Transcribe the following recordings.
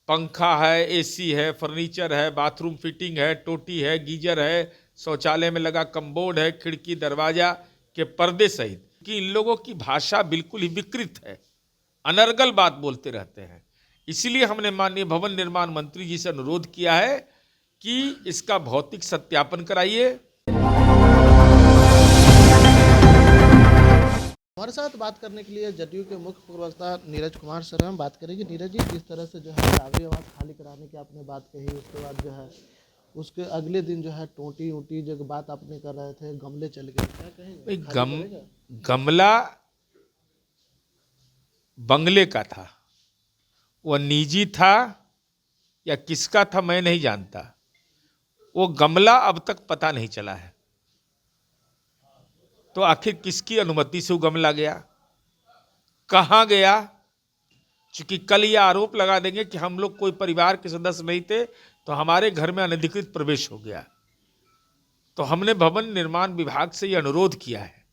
पंखा है, एसी है, फर्नीचर है, बाथरूम फिटिंग है, टोटी है, गीजर है, शौचालय में लगा कम्बोर्ड है, खिड़की दरवाजा के पर्दे सहित कि इन लोगों की भाषा बिल्कुल ही विकृत है, अनर्गल बात बोलते रहते हैं। इसलिए हमने माननीय भवन निर्माण मंत्री जी से अनुरोध किया है कि इसका भौतिक सत्यापन कराइए। हमारे साथ बात करने के लिए जदयू के मुख्य प्रवक्ता नीरज कुमार सर हम बात करेंगे। नीरज जी, जिस तरह से जो है राबड़ी आवास खाली कराने की आपने बात कही, उसके बाद जो है उसके अगले दिन जो है टोटी ऊटी जो बात आपने कर रहे थे, गमले चल गए, क्या कहेंगे? खाली करेगा? गमला बंगले का था, वह निजी था या किसका था मैं नहीं जानता। वो गमला अब तक पता नहीं चला है। तो आखिर किसकी अनुमति से वो गमला गया, कहां गया? क्योंकि कल यह आरोप लगा देंगे कि हम लोग कोई परिवार के सदस्य नहीं थे तो हमारे घर में अनधिकृत प्रवेश हो गया। तो हमने भवन निर्माण विभाग से यह अनुरोध किया है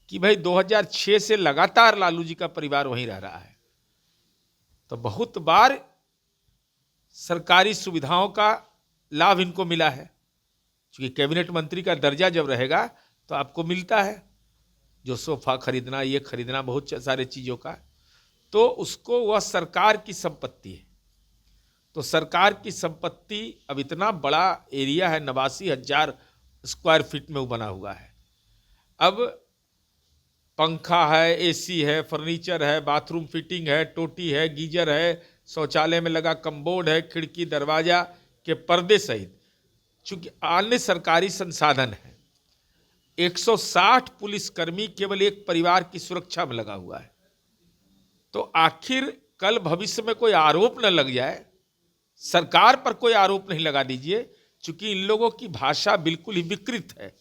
कि भाई 2006 से लगातार लालू जी का परिवार वहीं रह रहा है, तो बहुत बार सरकारी सुविधाओं का लाभ इनको मिला है। क्योंकि कैबिनेट मंत्री का दर्जा जब रहेगा तो आपको मिलता है, जो सोफा खरीदना, ये खरीदना, बहुत सारे चीज़ों का, तो उसको वह सरकार की संपत्ति है। तो सरकार की संपत्ति अब इतना बड़ा एरिया है, 89,000 स्क्वायर फीट में वो बना हुआ है। अब पंखा है, एसी है, फर्नीचर है, बाथरूम फिटिंग है, टोटी है, गीजर है, शौचालय में लगा कम्बोर्ड है, खिड़की दरवाजा के पर्दे सहित चूंकि अन्य सरकारी संसाधन है, 160 पुलिसकर्मी केवल एक परिवार की सुरक्षा में लगा हुआ है। तो आखिर कल भविष्य में कोई आरोप न लग जाए, सरकार पर कोई आरोप नहीं लगा दीजिए, क्योंकि इन लोगों की भाषा बिल्कुल ही विकृत है,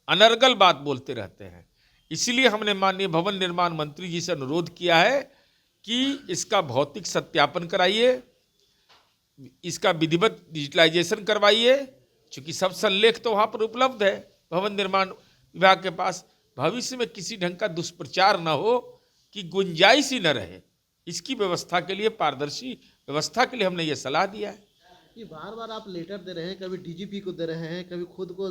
अनर्गल बात बोलते रहते हैं। इसलिए हमने माननीय भवन निर्माण मंत्री जी से अनुरोध किया है कि इसका भौतिक सत्यापन कराइए, इसका विधिवत डिजिटलाइजेशन करवाइए, क्योंकि सब संलेख तो वहाँ पर उपलब्ध है भवन निर्माण विभाग के पास। भविष्य में किसी ढंग का दुष्प्रचार न हो, कि गुंजाइश ही न रहे, इसकी व्यवस्था के लिए, पारदर्शी व्यवस्था के लिए हमने ये सलाह दिया है। ये बार बार आप लेटर दे रहे हैं, कभी डीजीपी को दे रहे हैं, कभी खुद को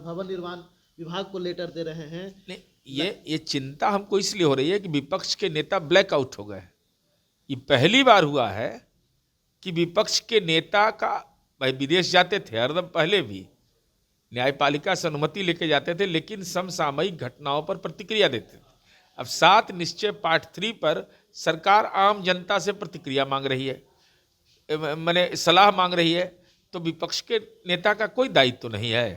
भवन निर्माण विभाग को लेटर दे रहे हैं। नहीं, ये चिंता हमको इसलिए हो रही है कि विपक्ष के नेता ब्लैकआउट हो गए। ये पहली बार हुआ है कि विपक्ष के नेता का, भाई विदेश जाते थे हरदम, पहले भी न्यायपालिका से अनुमति लेके जाते थे, लेकिन समसामयिक घटनाओं पर प्रतिक्रिया देते थे। अब 7 निश्चय पार्ट 3 पर सरकार आम जनता से प्रतिक्रिया मांग रही है, माने सलाह मांग रही है, तो विपक्ष के नेता का कोई दायित्व तो नहीं है।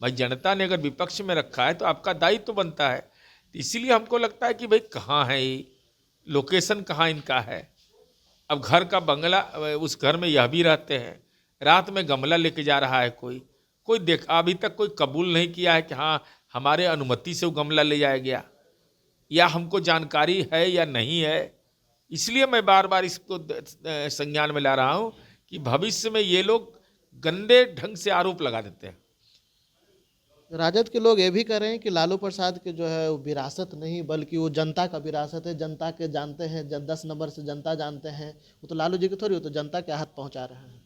भाई जनता ने अगर विपक्ष में रखा है तो आपका दायित्व तो बनता है। तो इसीलिए हमको लगता है कि भाई कहाँ है ये, लोकेशन कहाँ इनका है। अब घर का बंगला, उस घर में यह भी रहते हैं, रात में गमला लेके जा रहा है कोई देख, अभी तक कोई कबूल नहीं किया है कि हाँ हमारे अनुमति से वो गमला ले जाया गया, या हमको जानकारी है या नहीं है। इसलिए मैं बार बार इसको संज्ञान में ला रहा हूँ कि भविष्य में ये लोग गंदे ढंग से आरोप लगा देते हैं। राजद के लोग ये भी कह रहे हैं कि लालू प्रसाद के जो है वो विरासत नहीं, बल्कि वो जनता का विरासत है। जनता के जानते हैं, 10 नंबर से जनता जानते हैं, वो तो लालू जी के थोड़ी, वो तो जनता के हाथ पहुंचा रहे हैं।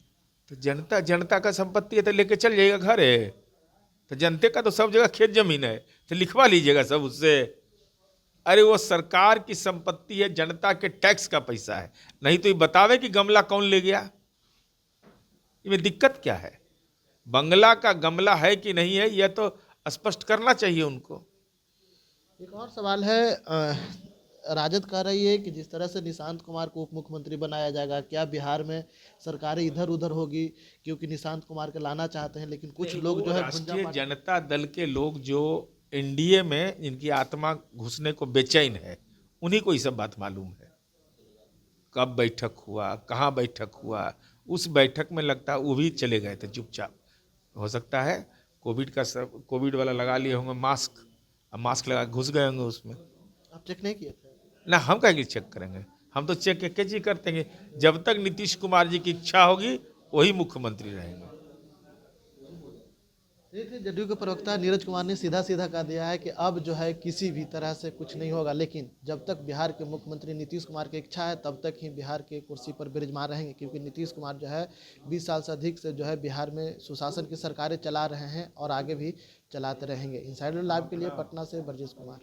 तो जनता का संपत्ति है तो लेके चल जाइएगा घर है, तो जनते का तो सब जगह खेत जमीन है, तो लिखवा लीजिएगा सब उससे। अरे वो सरकार की संपत्ति है, जनता के टैक्स का पैसा है, नहीं तो ये बतावे कि गमला कौन ले गया। इसमें दिक्कत क्या है? बंगला का गमला है कि नहीं है, यह तो स्पष्ट करना चाहिए उनको। एक और सवाल है, राजद कह रही है कि जिस तरह से निशांत कुमार को उप मुख्यमंत्री बनाया जाएगा, क्या बिहार में सरकारें इधर उधर होगी? क्योंकि निशांत कुमार के लाना चाहते हैं, लेकिन कुछ लोग जो है राष्ट्रीय जनता दल के लोग जो एनडीए में जिनकी आत्मा घुसने को बेचैन है, उन्हीं को ये सब बात मालूम है। कब बैठक हुआ, कहाँ बैठक हुआ, उस बैठक में लगता है वो भी चले गए थे चुपचाप। हो सकता है कोविड वाला लगा लिए होंगे मास्क, अब मास्क लगा घुस गए होंगे उसमें। आप चेक नहीं किए थे? ना, हम क्या चेक करेंगे, हम तो चेक के चीज करते हैं। जब तक नीतीश कुमार जी की इच्छा होगी वही मुख्यमंत्री रहेंगे। देखिए, जदयू के प्रवक्ता नीरज कुमार ने सीधा सीधा कह दिया है कि अब जो है किसी भी तरह से कुछ नहीं होगा, लेकिन जब तक बिहार के मुख्यमंत्री नीतीश कुमार की इच्छा है तब तक ही बिहार के कुर्सी पर विराजमान रहेंगे, क्योंकि नीतीश कुमार जो है 20 साल से अधिक से जो है बिहार में सुशासन की सरकारें चला रहे हैं और आगे भी चलाते रहेंगे। इनसाइडर लाइव के लिए पटना से बरजेश कुमार।